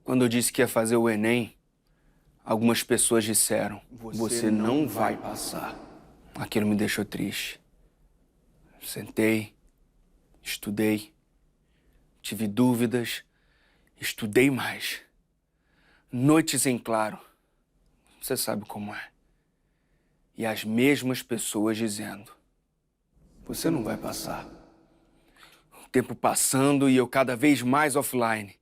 Quando eu disse que ia fazer o Enem, algumas pessoas disseram: você não vai passar. Aquilo me deixou triste. Sentei, estudei, tive dúvidas, estudei mais. Noites em claro. Você sabe como é. E as mesmas pessoas dizendo: você não vai passar. O tempo passando e eu cada vez mais offline.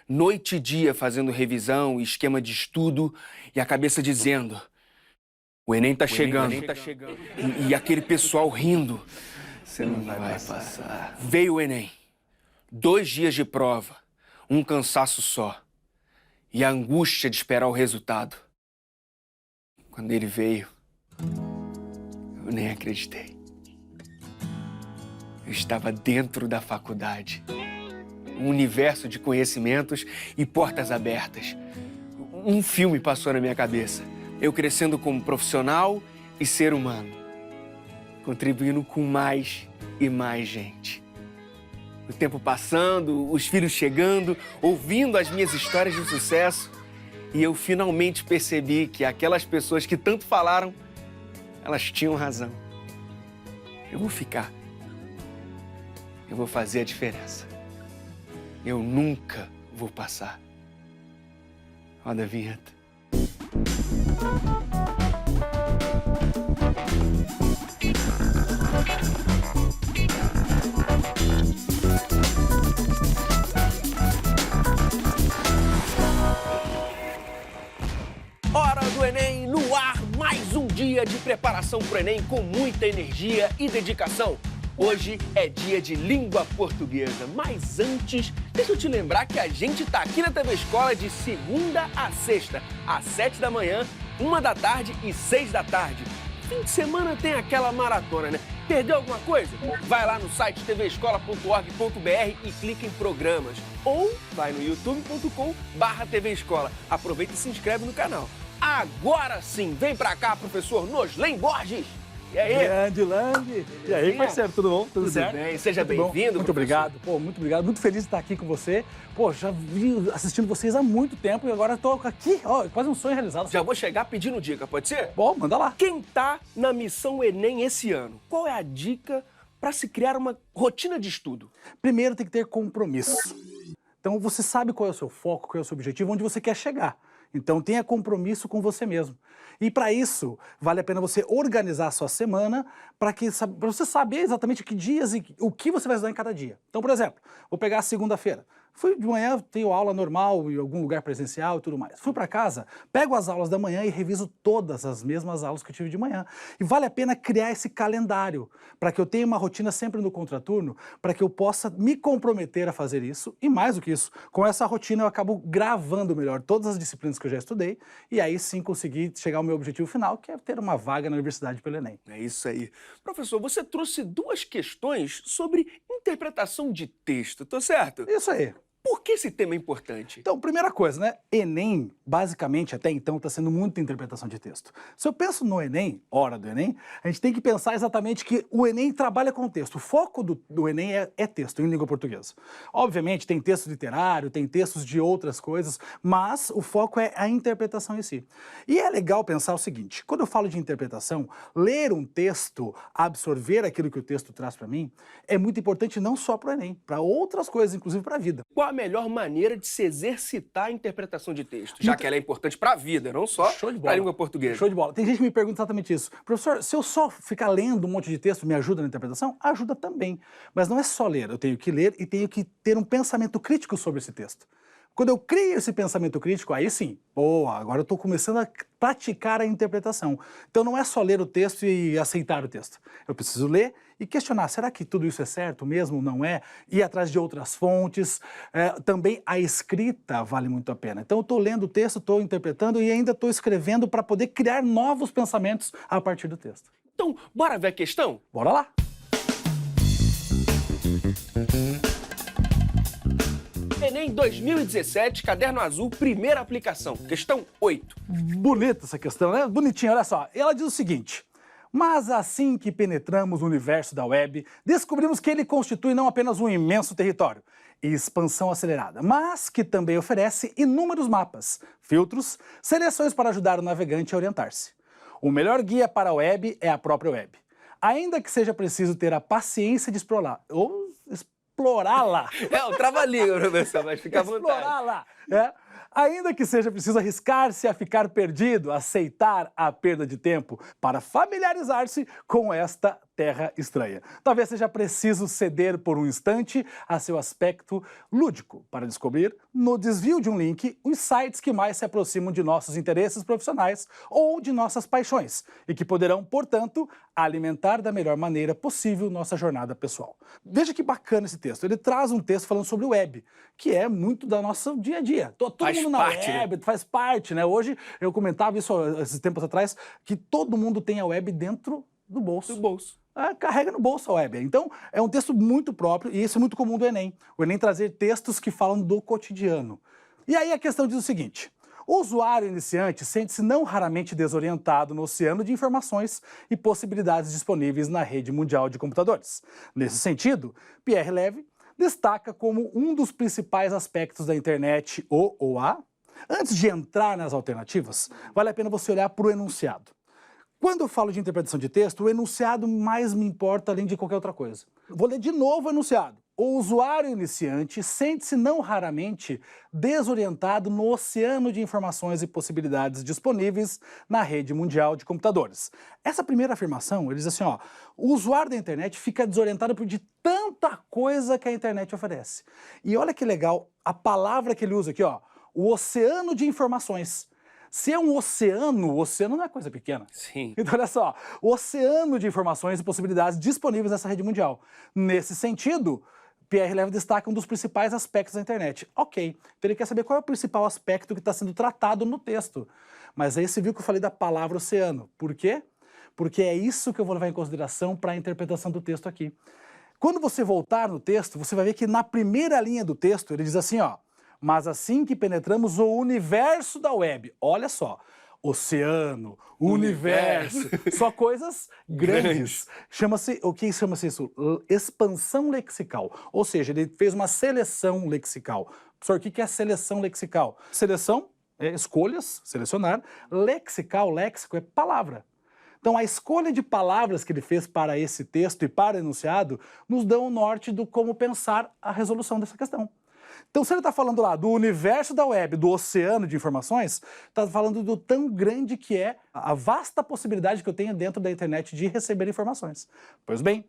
Noite e dia fazendo revisão e esquema de estudo e a cabeça dizendo: o Enem tá chegando. E aquele pessoal rindo: você não vai passar. Veio o Enem. 2 dias de prova, um cansaço só. E a angústia de esperar o resultado. Quando ele veio, eu nem acreditei. Eu estava dentro da faculdade. Um universo de conhecimentos e portas abertas. Um filme passou na minha cabeça. Eu crescendo como profissional e ser humano. Contribuindo com mais e mais gente. O tempo passando, os filhos chegando, ouvindo as minhas histórias de sucesso. E eu finalmente percebi que aquelas pessoas que tanto falaram, elas tinham razão. Eu vou ficar. Eu vou fazer a diferença. Eu nunca vou passar. Roda a vinheta. Hora do Enem no ar, mais um dia de preparação para o Enem com muita energia e dedicação. Hoje é dia de língua portuguesa, mas antes, deixa eu te lembrar que a gente tá aqui na TV Escola de segunda a sexta, às 7 da manhã, 1 da tarde e 6 da tarde. Fim de semana tem aquela maratona, né? Perdeu alguma coisa? Vai lá no site tvescola.org.br e clica em programas. Ou vai no youtube.com/TV Escola. Aproveita e se inscreve no canal. Agora sim, vem pra cá, professor Noslen Borges. E aí? Grande Lang. E aí, parceiro, tudo bom? Tudo certo? Bem, seja bem-vindo. Muito obrigado, muito obrigado. Muito feliz de estar aqui com você. Pô, já vi assistindo vocês há muito tempo e agora tô aqui, ó, quase um sonho realizado. Já vou chegar pedindo dica, pode ser? Bom, manda lá. Quem tá na missão Enem esse ano? Qual é a dica para se criar uma rotina de estudo? Primeiro tem que ter compromisso. Então você sabe qual é o seu foco, qual é o seu objetivo, onde você quer chegar. Então tenha compromisso com você mesmo. E para isso, vale a pena você organizar a sua semana para você saber exatamente que dias e o que você vai estudar em cada dia. Então, por exemplo, vou pegar a segunda-feira. Fui de manhã, tenho aula normal em algum lugar presencial e tudo mais. Fui para casa, pego as aulas da manhã e reviso todas as mesmas aulas que eu tive de manhã. E vale a pena criar esse calendário para que eu tenha uma rotina sempre no contraturno, para que eu possa me comprometer a fazer isso. E mais do que isso, com essa rotina eu acabo gravando melhor todas as disciplinas que eu já estudei e aí sim conseguir chegar ao meu objetivo final, que é ter uma vaga na universidade pelo Enem. É isso aí. Professor, você trouxe 2 questões sobre interpretação de texto, tô certo? Isso aí. Por que esse tema é importante? Então, primeira coisa, né? Enem, basicamente, até então, está sendo muita interpretação de texto. Se eu penso no Enem, hora do Enem, a gente tem que pensar exatamente que o Enem trabalha com texto. O foco do Enem é texto, em língua portuguesa. Obviamente, tem texto literário, tem textos de outras coisas, mas o foco é a interpretação em si. E é legal pensar o seguinte, quando eu falo de interpretação, ler um texto, absorver aquilo que o texto traz para mim, é muito importante não só para o Enem, para outras coisas, inclusive para a vida. Qual a melhor maneira de se exercitar a interpretação de texto? Já que ela é importante para a vida, não só para a língua portuguesa. Show de bola. Tem gente que me pergunta exatamente isso. Professor, se eu só ficar lendo um monte de texto, me ajuda na interpretação? Ajuda também. Mas não é só ler. Eu tenho que ler e tenho que ter um pensamento crítico sobre esse texto. Quando eu crio esse pensamento crítico, aí sim, agora eu estou começando a praticar a interpretação. Então não é só ler o texto e aceitar o texto. Eu preciso ler e questionar, será que tudo isso é certo mesmo, não é? Ir atrás de outras fontes. Também a escrita vale muito a pena. Então eu estou lendo o texto, estou interpretando e ainda estou escrevendo para poder criar novos pensamentos a partir do texto. Então, bora ver a questão? Bora lá! Enem 2017, caderno azul, primeira aplicação. Questão 8. Bonita essa questão, né? Bonitinha, olha só. Ela diz o seguinte: mas assim que penetramos no universo da web, descobrimos que ele constitui não apenas um imenso território. e expansão acelerada, mas que também oferece inúmeros mapas, filtros, seleções para ajudar o navegante a orientar-se. O melhor guia para a web é a própria web. Ainda que seja preciso ter a paciência de explorá-la. É o trava-língua, professor, mas fica à vontade. Explorá-la. Ainda que seja preciso arriscar-se a ficar perdido, aceitar a perda de tempo para familiarizar-se com esta terra estranha. Talvez seja preciso ceder por um instante a seu aspecto lúdico para descobrir, no desvio de um link, os sites que mais se aproximam de nossos interesses profissionais ou de nossas paixões e que poderão, portanto, alimentar da melhor maneira possível nossa jornada pessoal. Veja que bacana esse texto. Ele traz um texto falando sobre o web, que é muito da nossa dia a dia. Todo mundo na web, faz parte, né? Hoje eu comentava isso esses tempos atrás, que todo mundo tem a web dentro do bolso. Carrega no bolso a web. Então, é um texto muito próprio e isso é muito comum do Enem. O Enem trazer textos que falam do cotidiano. E aí a questão diz o seguinte: o usuário iniciante sente-se não raramente desorientado no oceano de informações e possibilidades disponíveis na rede mundial de computadores. Nesse sentido, Pierre Levy destaca como um dos principais aspectos da internet o OA. Antes de entrar nas alternativas, vale a pena você olhar para o enunciado. Quando eu falo de interpretação de texto, o enunciado mais me importa além de qualquer outra coisa. Vou ler de novo o enunciado. O usuário iniciante sente-se não raramente desorientado no oceano de informações e possibilidades disponíveis na rede mundial de computadores. Essa primeira afirmação, ele diz assim, ó, o usuário da internet fica desorientado por de tanta coisa que a internet oferece. E olha que legal a palavra que ele usa aqui, ó, o oceano de informações. Se é um oceano, o oceano não é coisa pequena. Sim. Então, olha só, o oceano de informações e possibilidades disponíveis nessa rede mundial. Nesse sentido, Pierre Levy destaca um dos principais aspectos da internet. Ok, então ele quer saber qual é o principal aspecto que está sendo tratado no texto. Mas aí você viu que eu falei da palavra oceano. Por quê? Porque é isso que eu vou levar em consideração para a interpretação do texto aqui. Quando você voltar no texto, você vai ver que na primeira linha do texto ele diz assim, ó, mas assim que penetramos o universo da web, olha só, oceano, universo, só coisas grandes. Chama-se, o que chama-se isso? Expansão lexical, ou seja, ele fez uma seleção lexical. Professor, o que é seleção lexical? Seleção é escolhas, selecionar, lexical, léxico é palavra. Então, a escolha de palavras que ele fez para esse texto e para o enunciado nos dão o norte do como pensar a resolução dessa questão. Então, se ele está falando lá do universo da web, do oceano de informações, está falando do tão grande que é a vasta possibilidade que eu tenho dentro da internet de receber informações. Pois bem,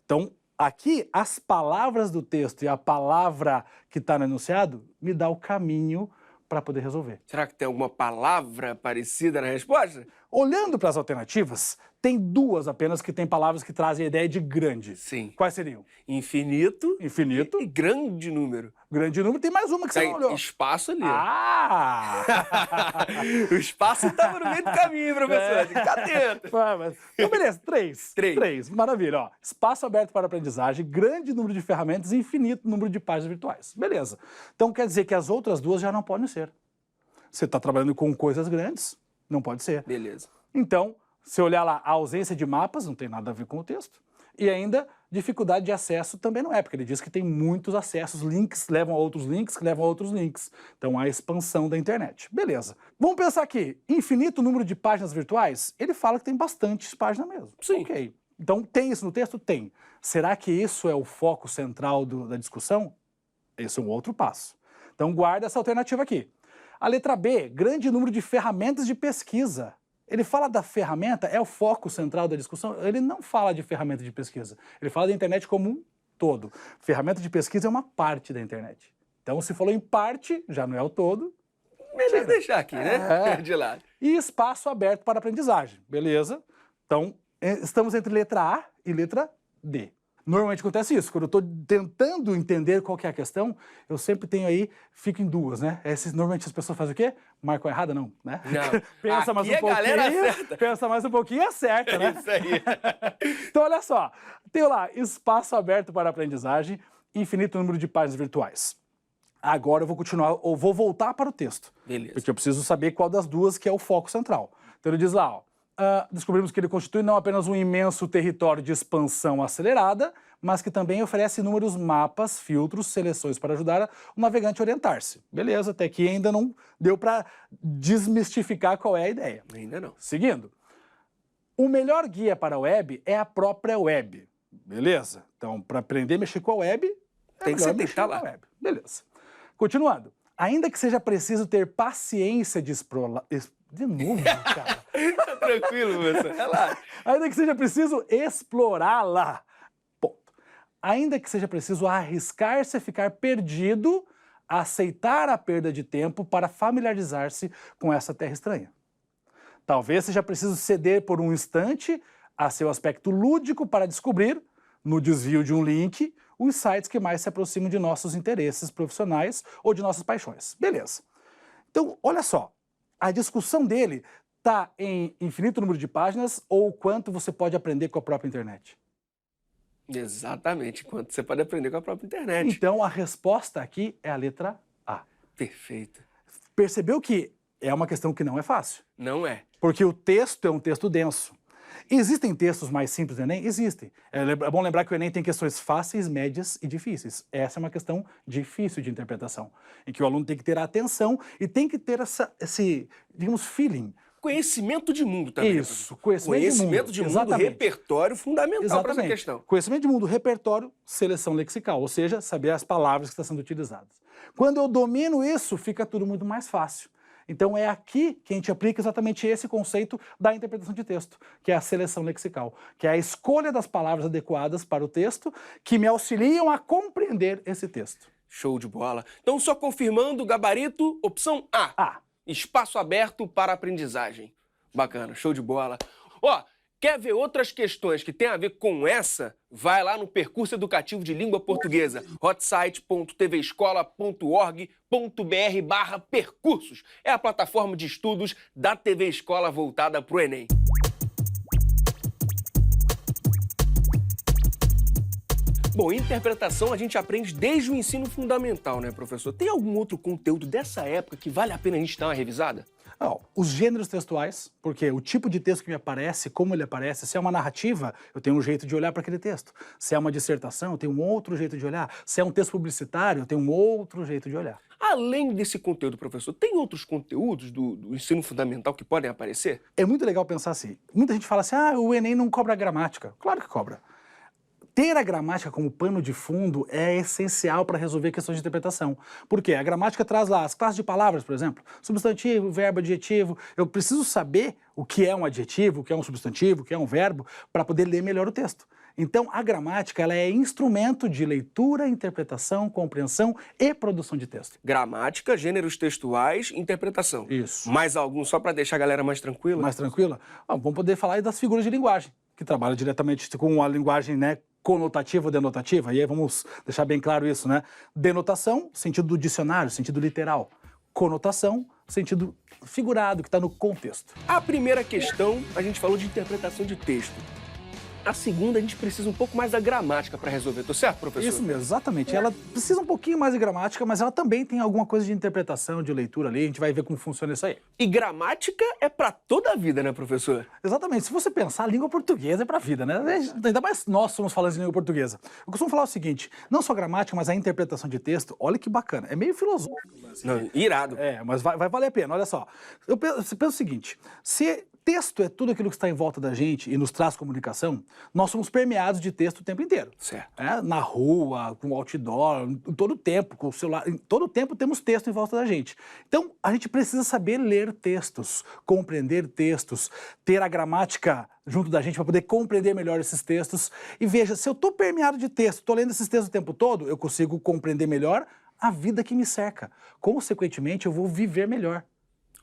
então, aqui as palavras do texto e a palavra que está no enunciado me dá o caminho para poder resolver. Será que tem alguma palavra parecida na resposta? Olhando para as alternativas, tem duas apenas que têm palavras que trazem a ideia de grande. Sim. Quais seriam? Infinito. Infinito. E grande número. Grande número. Tem mais uma que você não olhou. Espaço ali. Ah! O espaço estava no meio do caminho, professor. Fica atento. Então, beleza. Três. Três. Maravilha. Ó. Espaço aberto para aprendizagem, grande número de ferramentas e infinito número de páginas virtuais. Beleza. Então, quer dizer que as outras duas já não podem ser. Você está trabalhando com coisas grandes, não pode ser. Beleza. Então, se olhar lá, a ausência de mapas não tem nada a ver com o texto. E ainda, dificuldade de acesso também não é, porque ele diz que tem muitos acessos, links levam a outros links, que levam a outros links. Então, a expansão da internet. Beleza. Vamos pensar aqui, infinito número de páginas virtuais? Ele fala que tem bastantes páginas mesmo. Sim. Ok. Então, tem isso no texto? Tem. Será que isso é o foco central da discussão? Esse é um outro passo. Então, guarda essa alternativa aqui. A letra B, grande número de ferramentas de pesquisa. Ele fala da ferramenta, é o foco central da discussão, ele não fala de ferramenta de pesquisa, ele fala da internet como um todo. Ferramenta de pesquisa é uma parte da internet. Então, se falou em parte, já não é o todo. Melhor deixar aqui, né? De lado. E espaço aberto para aprendizagem, beleza? Então, estamos entre letra A e letra D. Normalmente acontece isso, quando eu estou tentando entender qual que é a questão, eu sempre tenho aí, fico em duas, né? Normalmente as pessoas fazem o quê? Marcam errada? Não, né? Não. Pensa mais um pouquinho, pensa mais um pouquinho e acerta, né? Isso aí. Então, olha só, tenho lá, espaço aberto para aprendizagem, infinito número de páginas virtuais. Agora eu vou continuar, ou vou voltar para o texto. Beleza. Porque eu preciso saber qual das duas que é o foco central. Então ele diz lá, ó, descobrimos que ele constitui não apenas um imenso território de expansão acelerada, mas que também oferece inúmeros mapas, filtros, seleções para ajudar o navegante a orientar-se. Beleza, até aqui ainda não deu para desmistificar qual é a ideia. Ainda não. Seguindo. O melhor guia para a web é a própria web. Beleza? Então, para aprender a mexer com a web, Tem que ser tá lá. web. Beleza. Continuando. Ainda que seja preciso ter paciência de explorar... De novo, cara. Tá tranquilo, você. Relaxa. Ainda que seja preciso explorá-la. Ponto. Ainda que seja preciso arriscar-se a ficar perdido, aceitar a perda de tempo para familiarizar-se com essa terra estranha. Talvez seja preciso ceder por um instante a seu aspecto lúdico para descobrir, no desvio de um link, os sites que mais se aproximam de nossos interesses profissionais ou de nossas paixões. Beleza. Então, olha só, a discussão dele está em infinito número de páginas ou quanto você pode aprender com a própria internet. Exatamente, quanto você pode aprender com a própria internet. Então, a resposta aqui é a letra A. Perfeito. Percebeu que é uma questão que não é fácil? Não é. Porque o texto é um texto denso. Existem textos mais simples do Enem? Existem. É bom lembrar que o Enem tem questões fáceis, médias e difíceis. Essa é uma questão difícil de interpretação, em que o aluno tem que ter atenção e tem que ter esse, digamos, feeling. Conhecimento de mundo também. Isso, conhecimento de mundo, Exatamente. Repertório fundamental para essa questão. Conhecimento de mundo, repertório, seleção lexical, ou seja, saber as palavras que estão sendo utilizadas. Quando eu domino isso, fica tudo muito mais fácil. Então é aqui que a gente aplica exatamente esse conceito da interpretação de texto, que é a seleção lexical, que é a escolha das palavras adequadas para o texto que me auxiliam a compreender esse texto. Show de bola. Então, só confirmando, gabarito, opção A. A. Espaço aberto para aprendizagem. Bacana, show de bola. Ó, quer ver outras questões que tem a ver com essa? Vai lá no Percurso Educativo de Língua Portuguesa, hotsite.tvescola.org.br/percursos. É a plataforma de estudos da TV Escola voltada para o Enem. Bom, interpretação a gente aprende desde o ensino fundamental, né, professor? Tem algum outro conteúdo dessa época que vale a pena a gente dar uma revisada? Não, os gêneros textuais, porque o tipo de texto que me aparece, como ele aparece, se é uma narrativa, eu tenho um jeito de olhar para aquele texto. Se é uma dissertação, eu tenho um outro jeito de olhar. Se é um texto publicitário, eu tenho um outro jeito de olhar. Além desse conteúdo, professor, tem outros conteúdos do ensino fundamental que podem aparecer? É muito legal pensar assim. Muita gente fala assim, o Enem não cobra gramática. Claro que cobra. Ter a gramática como pano de fundo é essencial para resolver questões de interpretação. Por quê? A gramática traz lá as classes de palavras, por exemplo, substantivo, verbo, adjetivo. Eu preciso saber o que é um adjetivo, o que é um substantivo, o que é um verbo, para poder ler melhor o texto. Então, a gramática ela é instrumento de leitura, interpretação, compreensão e produção de texto. Gramática, gêneros textuais, interpretação. Isso. Mais algum, só para deixar a galera mais tranquila? Mais tranquila? Vamos poder falar aí das figuras de linguagem, que trabalham diretamente com a linguagem, né, conotativa ou denotativa, e aí vamos deixar bem claro isso, né? Denotação, sentido do dicionário, sentido literal. Conotação, sentido figurado, que está no contexto. A primeira questão, a gente falou de interpretação de texto. A segunda, a gente precisa um pouco mais da gramática para resolver, tô certo, professor? Isso mesmo, exatamente. Ela precisa um pouquinho mais de gramática, mas ela também tem alguma coisa de interpretação, de leitura ali, a gente vai ver como funciona isso aí. E gramática é para toda a vida, né, professor? Exatamente. Se você pensar, a língua portuguesa é para a vida, né? Ainda mais nós somos falantes de língua portuguesa. Eu costumo falar o seguinte, não só a gramática, mas a interpretação de texto, olha que bacana, é meio filosófico. Não, irado. É, mas vai valer a pena, olha só. Você pensa o seguinte, se texto é tudo aquilo que está em volta da gente e nos traz comunicação, nós somos permeados de texto o tempo inteiro. Certo. Na rua, com outdoor, em todo tempo, com o celular, em todo tempo temos texto em volta da gente. Então, a gente precisa saber ler textos, compreender textos, ter a gramática junto da gente para poder compreender melhor esses textos. E veja, se eu estou permeado de texto, estou lendo esses textos o tempo todo, eu consigo compreender melhor a vida que me cerca. Consequentemente, eu vou viver melhor.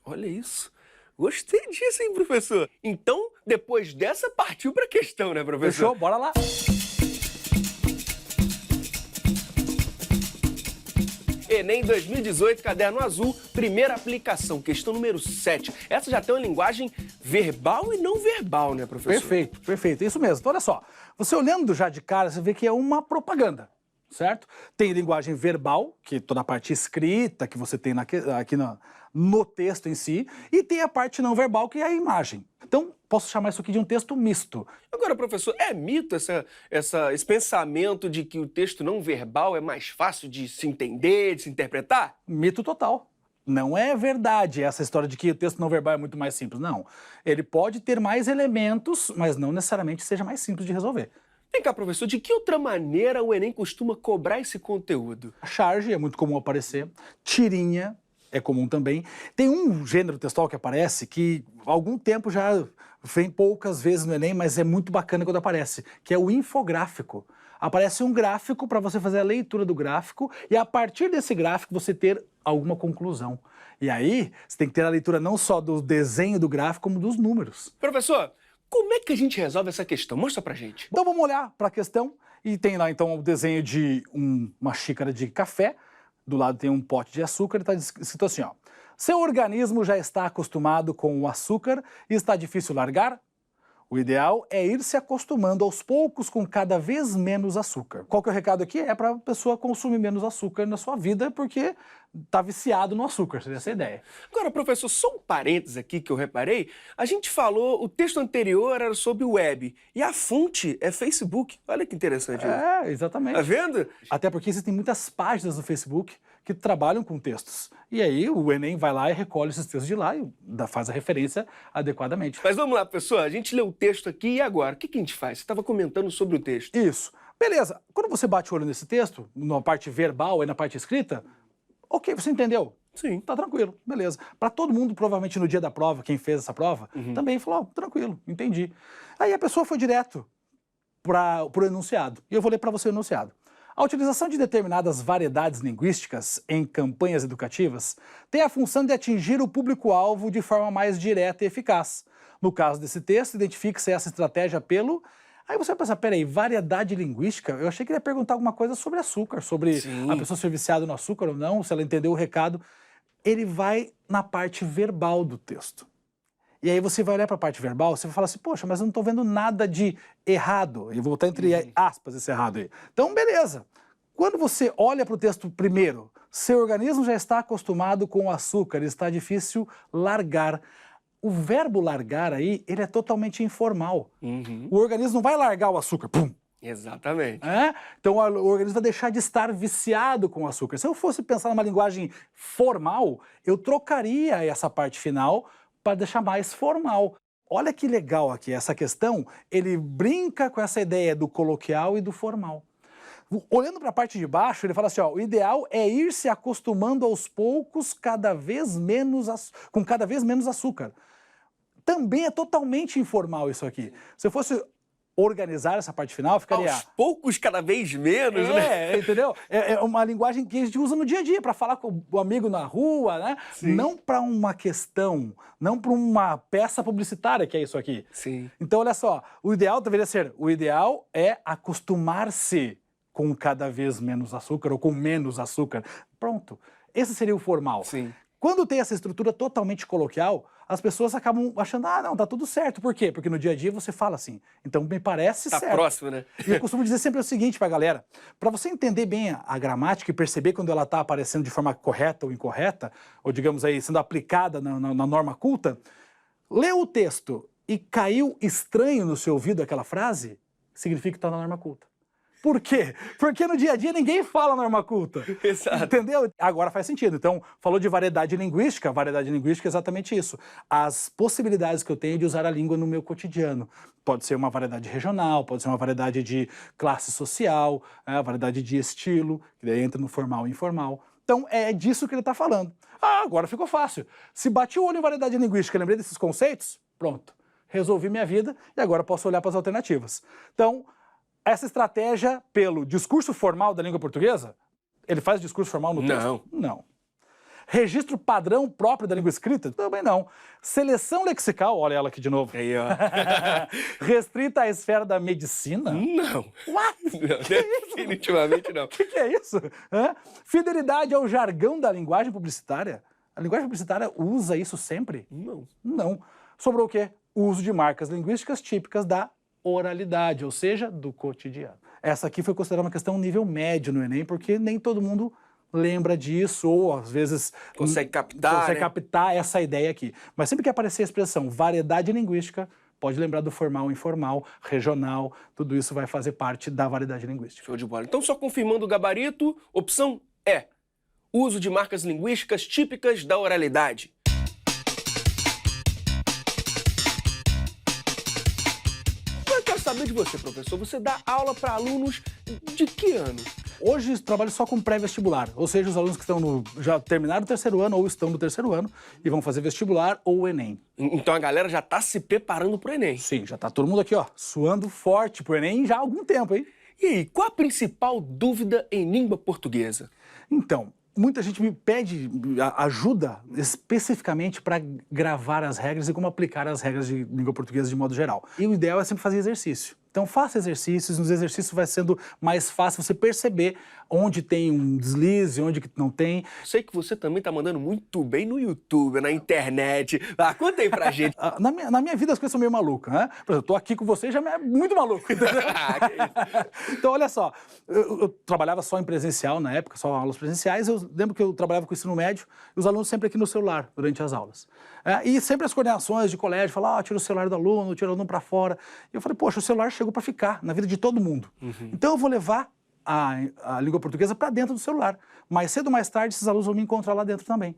Olha isso. Gostei disso, hein, professor? Então, depois dessa, partiu para a questão, né, professor? Fechou? Bora lá. Enem 2018, caderno azul, primeira aplicação, questão número 7. Essa já tem uma linguagem verbal e não verbal, né, professor? Perfeito, perfeito. Isso mesmo. Então, olha só. Você olhando já de cara, você vê que é uma propaganda. certo? Tem linguagem verbal, que é toda a parte escrita que você tem no texto em si, e tem a parte não verbal, que é a imagem. Então, posso chamar isso aqui de um texto misto. Agora, professor, é mito esse pensamento de que o texto não verbal é mais fácil de se entender, de se interpretar? Mito total. Não é verdade essa história de que o texto não verbal é muito mais simples, não. Ele pode ter mais elementos, mas não necessariamente seja mais simples de resolver. Vem cá, professor, de que outra maneira o Enem costuma cobrar esse conteúdo? A charge é muito comum aparecer, tirinha é comum também. Tem um gênero textual que aparece que há algum tempo já vem poucas vezes no Enem, mas é muito bacana quando aparece, que é o infográfico. Aparece um gráfico para você fazer a leitura do gráfico e a partir desse gráfico você ter alguma conclusão. E aí você tem que ter a leitura não só do desenho do gráfico, como dos números. Professor, como é que a gente resolve essa questão? Mostra pra gente. Então vamos olhar para a questão e tem lá então o desenho de uma xícara de café, do lado tem um pote de açúcar e está escrito assim, ó. Seu organismo já está acostumado com o açúcar e está difícil largar? O ideal é ir se acostumando aos poucos com cada vez menos açúcar. Qual que é o recado aqui? É para a pessoa consumir menos açúcar na sua vida porque está viciado no açúcar, seria essa a ideia. Agora, professor, só um parênteses aqui que eu reparei. A gente falou, o texto anterior era sobre web e a fonte é Facebook. Olha que interessante isso. É, exatamente. Tá vendo? Até porque existem muitas páginas no Facebook que trabalham com textos. E aí o Enem vai lá e recolhe esses textos de lá e faz a referência adequadamente. Mas vamos lá, pessoal. A gente leu o texto aqui e agora? O que a gente faz? Você estava comentando sobre o texto. Isso. Beleza. Quando você bate o olho nesse texto, na parte verbal e na parte escrita, ok, você entendeu? Sim. Tá tranquilo, beleza. Para todo mundo, provavelmente no dia da prova, quem fez essa prova, também falou, ó, tranquilo, entendi. Aí a pessoa foi direto para o enunciado. E eu vou ler para você o enunciado. A utilização de determinadas variedades linguísticas em campanhas educativas tem a função de atingir o público-alvo de forma mais direta e eficaz. No caso desse texto, identifique-se essa estratégia pelo... Aí você vai pensar, peraí, variedade linguística? Eu achei que ele ia perguntar alguma coisa sobre açúcar, sobre a pessoa ser viciada no açúcar ou não, se ela entendeu o recado. Ele vai na parte verbal do texto. E aí você vai olhar para a parte verbal, você vai falar assim, poxa, mas eu não estou vendo nada de errado. Eu vou botar entre aspas esse errado aí. Então, beleza. Quando você olha para o texto primeiro, seu organismo já está acostumado com o açúcar, está difícil largar. O verbo largar aí, ele é totalmente informal. O organismo não vai largar o açúcar, pum. Exatamente. Então o organismo vai deixar de estar viciado com o açúcar. Se eu fosse pensar numa linguagem formal, eu trocaria essa parte final para deixar mais formal. Olha que legal aqui, essa questão, ele brinca com essa ideia do coloquial e do formal. Olhando para a parte de baixo, ele fala assim, ó, o ideal é ir se acostumando aos poucos, com cada vez menos açúcar. Também é totalmente informal isso aqui. Se eu fosse organizar essa parte final, ficaria... Aos poucos, cada vez menos, né? Entendeu? É uma linguagem que a gente usa no dia a dia, para falar com o amigo na rua, né? Sim. Não para uma questão, não para uma peça publicitária, que é isso aqui. Sim. Então, olha só, o ideal deveria ser, o ideal é acostumar-se com cada vez menos açúcar ou com menos açúcar. Pronto. Esse seria o formal. Sim. Quando tem essa estrutura totalmente coloquial, as pessoas acabam achando, ah, não, tá tudo certo. Por quê? Porque no dia a dia você fala assim. Então me parece certo. Tá próximo, né? E eu costumo dizer sempre o seguinte pra galera, para você entender bem a gramática e perceber quando ela tá aparecendo de forma correta ou incorreta, ou digamos aí, sendo aplicada na norma culta, leu o texto e caiu estranho no seu ouvido aquela frase, significa que tá na norma culta. Por quê? Porque no dia a dia ninguém fala norma culta. Exato. Entendeu? Agora faz sentido. Então, falou de variedade linguística é exatamente isso. As possibilidades que eu tenho de usar a língua no meu cotidiano. Pode ser uma variedade regional, pode ser uma variedade de classe social, variedade de estilo, que daí entra no formal e informal. Então, é disso que ele está falando. Ah, agora ficou fácil. Se bati o olho em variedade linguística, lembrei desses conceitos, pronto. Resolvi minha vida e agora posso olhar para as alternativas. Então, essa estratégia pelo discurso formal da língua portuguesa, ele faz discurso formal no texto? Não. Não. Registro padrão próprio da língua escrita? Também não. Seleção lexical, olha ela aqui de novo. Aí, ó. Restrita à esfera da medicina? Não. What? Não, definitivamente não. O que é isso? Fidelidade ao jargão da linguagem publicitária? A linguagem publicitária usa isso sempre? Não. Não. Sobrou o quê? O uso de marcas linguísticas típicas da oralidade, ou seja, do cotidiano. Essa aqui foi considerada uma questão nível médio no Enem, porque nem todo mundo lembra disso, ou às vezes Consegue captar, né? captar essa ideia aqui. Mas sempre que aparecer a expressão variedade linguística, pode lembrar do formal, informal, regional, tudo isso vai fazer parte da variedade linguística. Show de bola. Então, só confirmando o gabarito, opção E. Uso de marcas linguísticas típicas da oralidade. Eu quero saber de você, professor. Você dá aula para alunos de que ano? Hoje eu trabalho só com pré-vestibular, ou seja, os alunos que já terminaram o terceiro ano ou estão no terceiro ano e vão fazer vestibular ou o Enem. Então a galera já está se preparando para o Enem. Sim, já tá todo mundo aqui, ó, suando forte pro Enem já há algum tempo, hein? E aí, qual a principal dúvida em língua portuguesa? Então, muita gente me pede ajuda especificamente para gravar as regras e como aplicar as regras de língua portuguesa de modo geral. E o ideal é sempre fazer exercício. Então faça exercícios, nos exercícios vai sendo mais fácil você perceber onde tem um deslize, onde que não tem. Sei que você também tá mandando muito bem no YouTube, na internet. Ah, conta aí pra gente. Na minha vida as coisas são meio malucas, né? Por exemplo, eu tô aqui com você já é muito maluco. Ah, que isso. Então, olha só, eu trabalhava só em presencial na época, só aulas presenciais. Eu lembro que eu trabalhava com ensino médio e os alunos sempre aqui no celular durante as aulas. E sempre as coordenações de colégio, falar, tira o celular do aluno, tira o aluno para fora. E eu falei, poxa, o celular chegou para ficar na vida de todo mundo. Então eu vou levar a língua portuguesa para dentro do celular. Mais cedo ou mais tarde, esses alunos vão me encontrar lá dentro também.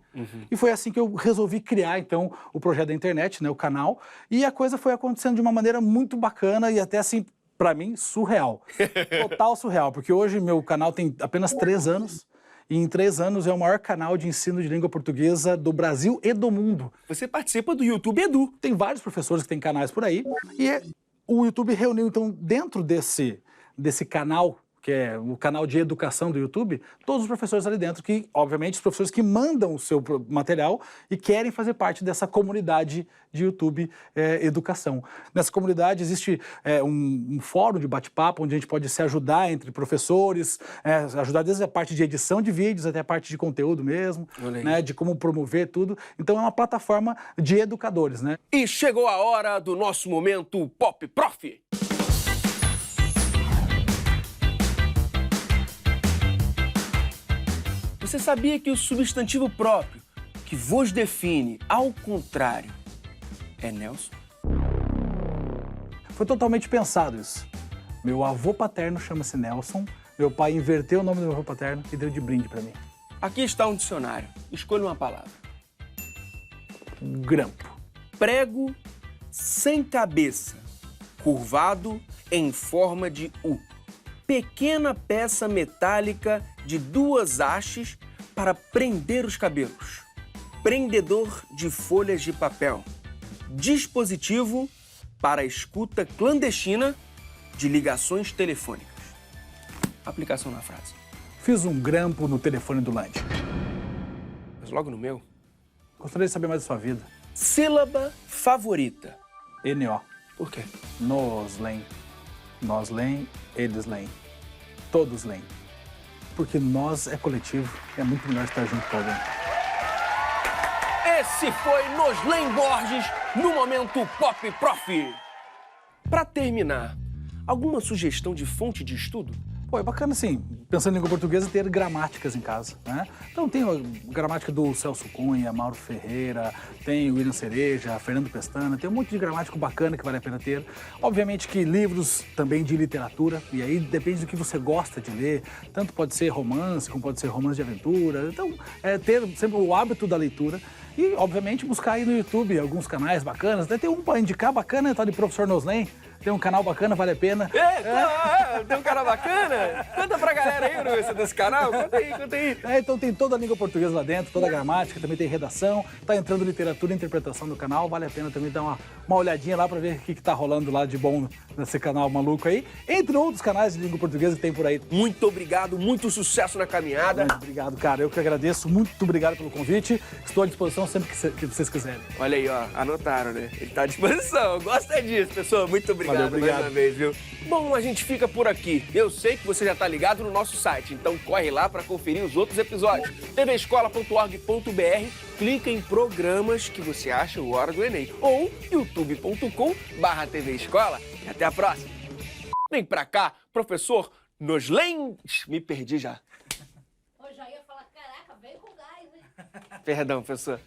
E foi assim que eu resolvi criar, então, o projeto da internet, né, o canal. E a coisa foi acontecendo de uma maneira muito bacana e até assim, para mim, surreal. Total surreal, porque hoje meu canal tem apenas 3 anos. E em 3 anos é o maior canal de ensino de língua portuguesa do Brasil e do mundo. Você participa do YouTube Edu. Tem vários professores que têm canais por aí. E o YouTube reuniu, então, dentro desse canal, que é o canal de educação do YouTube, todos os professores ali dentro, que, obviamente, os professores que mandam o seu material e querem fazer parte dessa comunidade de YouTube Educação. Nessa comunidade existe um fórum de bate-papo, onde a gente pode se ajudar entre professores, ajudar desde a parte de edição de vídeos até a parte de conteúdo mesmo, né, de como promover tudo. Então é uma plataforma de educadores, né? E chegou a hora do nosso momento Pop Prof. Você sabia que o substantivo próprio, que vos define ao contrário, é Nelson? Foi totalmente pensado isso. Meu avô paterno chama-se Nelson, meu pai inverteu o nome do meu avô paterno e deu de brinde para mim. Aqui está um dicionário. Escolha uma palavra. Grampo. Prego sem cabeça, curvado em forma de U. Pequena peça metálica de 2 hastes para prender os cabelos. Prendedor de folhas de papel. Dispositivo para a escuta clandestina de ligações telefônicas. Aplicação na frase. Fiz um grampo no telefone do Land. Mas logo no meu. Gostaria de saber mais da sua vida. Sílaba favorita. NO. Por quê? Nós leem. Nós leem, eles leem. Todos leem. Porque nós é coletivo e é muito melhor estar junto com alguém. Esse foi Noslen Borges no momento Pop Prof. Para terminar, alguma sugestão de fonte de estudo? Pô, é bacana assim, pensando em língua portuguesa, ter gramáticas em casa, né? Então tem a gramática do Celso Cunha, Mauro Ferreira, tem o William Cereja, Fernando Pestana, tem um monte de gramático bacana que vale a pena ter. Obviamente que livros também de literatura, e aí depende do que você gosta de ler, tanto pode ser romance, como pode ser romance de aventura. Então, ter sempre o hábito da leitura e, obviamente, buscar aí no YouTube alguns canais bacanas. Até tem um para indicar bacana, tá de Professor Noslen. Tem um canal bacana, vale a pena. Tem um canal bacana? Conta pra galera aí desse canal. Conta aí. Então tem toda a língua portuguesa lá dentro, toda a gramática, também tem redação. Tá entrando literatura e interpretação no canal. Vale a pena também dar uma olhadinha lá pra ver o que tá rolando lá de bom nesse canal maluco aí. Entre outros canais de língua portuguesa que tem por aí. Muito obrigado, muito sucesso na caminhada. Muito obrigado, cara. Eu que agradeço. Muito obrigado pelo convite. Estou à disposição sempre que vocês quiserem. Olha aí, ó. Anotaram, né? Ele tá à disposição. Gosta disso, pessoal. Muito obrigado. Valeu, obrigado. Mais uma vez, viu? Bom, a gente fica por aqui. Eu sei que você já tá ligado no nosso site, então corre lá para conferir os outros episódios. tvescola.org.br, clica em programas que você acha o Hora do Enem ou youtube.com/tvescola. E até a próxima! Vem pra cá, professor Noslen... Me perdi já. Eu já ia falar, caraca, vem com gás, hein? Perdão, professor.